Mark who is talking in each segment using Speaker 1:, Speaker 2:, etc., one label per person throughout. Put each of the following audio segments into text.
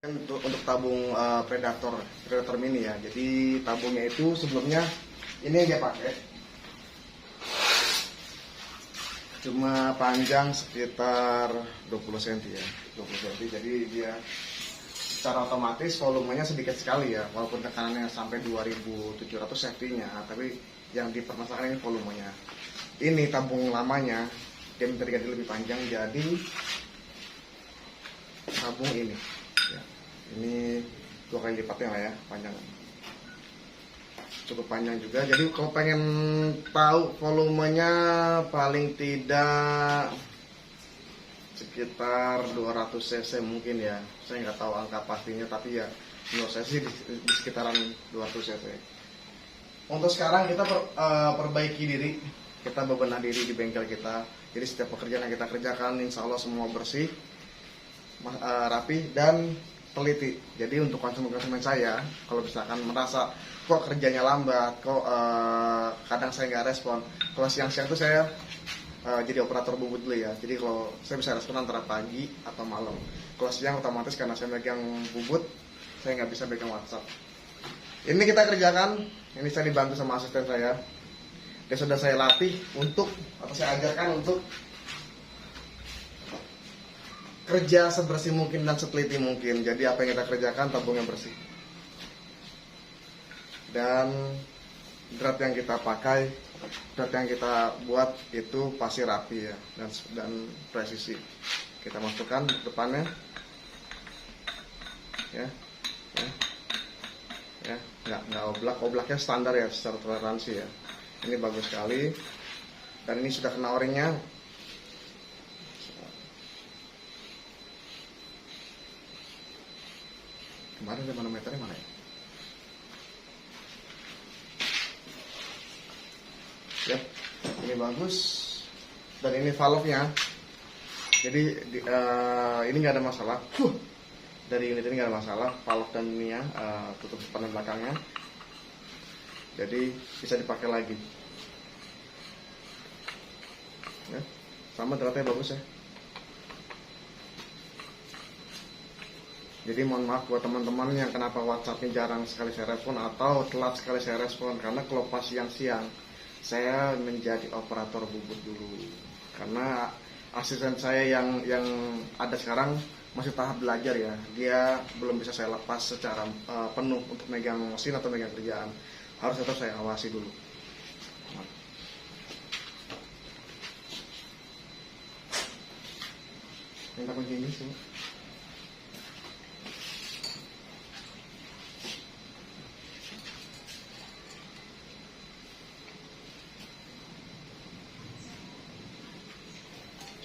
Speaker 1: Untuk tabung Predator mini ya. Jadi tabungnya itu sebelumnya ini dia pakai cuma panjang sekitar 20 cm ya, 20 cm. Jadi dia secara otomatis volumenya sedikit sekali ya, walaupun tekanannya sampai 2700 safety-nya, tapi yang dipermasalahkan ini volumenya. Ini tabung lamanya dia minta diganti lebih panjang, jadi tabung ini ya. Ini 2 kali lipatnya lah ya, panjang, cukup panjang juga. Jadi kalau pengen tahu volumenya paling tidak sekitar 200 cc mungkin ya. Saya nggak tahu angka pastinya, tapi ya menurut saya sih di sekitaran 200 cc. Untuk sekarang kita perbaiki diri, kita bebenah diri di bengkel kita. Jadi setiap pekerjaan yang kita kerjakan insya Allah semua bersih, rapi dan teliti. Jadi untuk konsumen saya, kalau misalkan merasa kok kerjanya lambat, kok kadang saya nggak respon. Kalau siang-siang itu saya jadi operator bubut dulu ya. Jadi kalau saya bisa respon antara pagi atau malam. Kalau siang otomatis karena saya megang bubut, saya nggak bisa pegang WhatsApp. Ini kita kerjakan. Ini saya dibantu sama asisten saya. Dia sudah saya latih atau saya ajarkan untuk kerja sebersih mungkin dan seteliti mungkin. Jadi apa yang kita kerjakan tabungnya bersih. Dan drat yang kita pakai, drat yang kita buat itu pasti rapi ya, dan presisi. Kita masukkan depannya, ya, nggak oblaknya standar ya, secara toleransi ya. Ini bagus sekali. Dan ini sudah kena o-ringnya. Kemarin ada manometernya mana ya? Ya, ini bagus. Dan ini valve-nya. Jadi ini nggak ada masalah. Dari unit ini nggak ada masalah. Valve dan ininya, tutup depan dan belakangnya. Jadi bisa dipakai lagi. Ya, sama dratnya bagus ya. Jadi mohon maaf buat teman-teman yang kenapa WhatsApp-nya jarang sekali saya respon atau telat sekali saya respon, karena kalau pas siang-siang saya menjadi operator bubut dulu. Karena asisten saya yang ada sekarang masih tahap belajar ya, dia belum bisa saya lepas secara penuh untuk megang mesin atau megang kerjaan. Harus tetap saya awasi dulu. Minta kunci ini sih.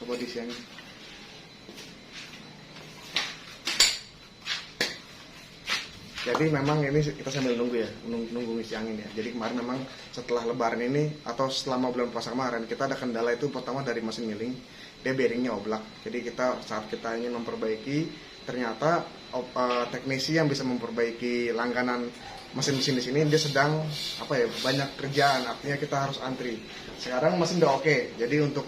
Speaker 1: Coba di siang. Jadi memang ini kita sambil nunggu ya, nunggu ngisi angin ya. Jadi kemarin memang setelah lebaran ini atau selama bulan puasa kemarin kita ada kendala itu pertama dari mesin milling, dia bearingnya oblak. Jadi saat kita ingin memperbaiki, ternyata teknisi yang bisa memperbaiki langganan mesin-mesin di sini dia sedang banyak kerjaan, artinya kita harus antri. Sekarang mesin udah oke. Jadi untuk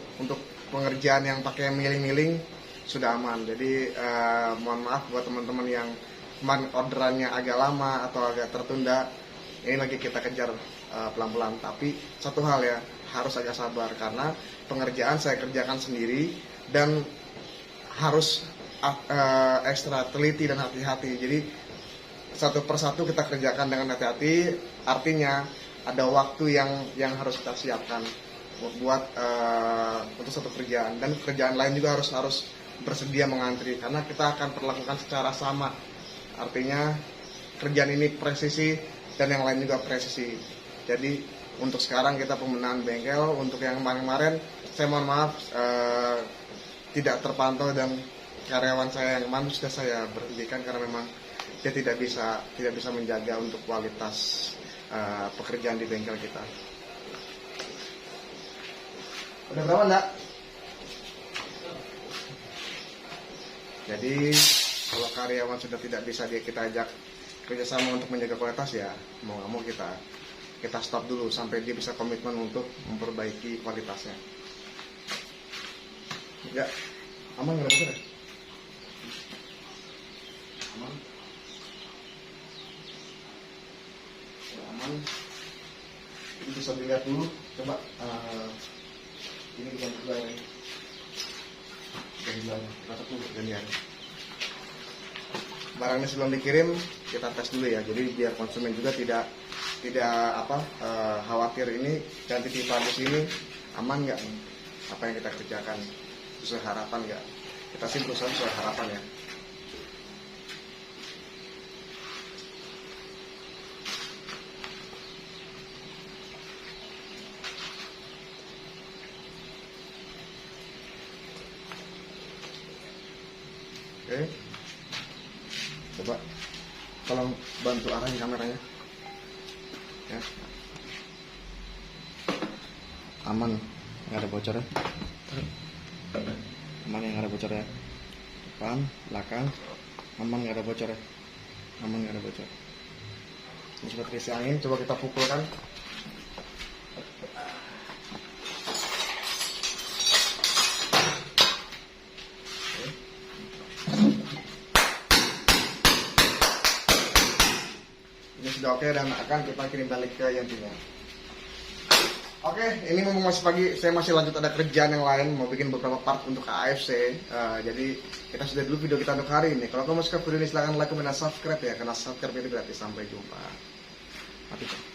Speaker 1: pengerjaan yang pakai milling sudah aman. Jadi mohon maaf buat teman-teman yang kemarin orderannya agak lama atau agak tertunda. Ini lagi kita kejar pelan-pelan. Tapi satu hal ya, harus agak sabar karena pengerjaan saya kerjakan sendiri dan harus ekstra teliti dan hati-hati. Jadi satu persatu kita kerjakan dengan hati-hati. Artinya ada waktu yang harus kita siapkan buat untuk satu kerjaan, dan kerjaan lain juga harus bersedia mengantri karena kita akan perlakukan secara sama. Artinya kerjaan ini presisi dan yang lain juga presisi. Jadi untuk sekarang kita pemenahan bengkel. Untuk yang kemarin saya mohon maaf tidak terpantau, dan karyawan saya yang kemarin sudah saya berhentikan karena memang dia tidak bisa menjaga untuk kualitas pekerjaan di bengkel kita. Udah berapa enggak? Jadi kalau karyawan sudah tidak bisa kita ajak kerjasama untuk menjaga kualitas, ya mau nggak mau kita stop dulu sampai dia bisa komitmen untuk memperbaiki kualitasnya. Ya, aman nggak ada. aman. Ya, aman. Ini bisa dilihat dulu, coba ini diganti dulu airnya. Kita tutup gantian. Barangnya sebelum dikirim kita tes dulu ya, jadi biar konsumen juga tidak khawatir ini ganti pipa bus ini aman nggak nih, apa yang kita kerjakan sesuai harapan nggak. Kita sih berusaha sesuai harapan ya. Oke, coba tolong bantu arahin kameranya ya. Aman, nggak ada bocor ya. Aman ya, nggak ada bocor ya. Depan, belakang, aman, nggak ada bocor ya. Aman, nggak ada bocor. Ini sudah terisi angin, coba kita pukulkan. Ini sudah oke dan akan kita kirim balik ke yang punya. Oke, ini memang masih pagi, saya masih lanjut ada kerjaan yang lain, mau bikin beberapa part untuk AFC. Jadi kita sudah dulu video kita untuk hari ini. Kalau kamu suka video ini silahkan like, comment, dan subscribe ya, karena subscribe itu gratis. Sampai jumpa. Matikan.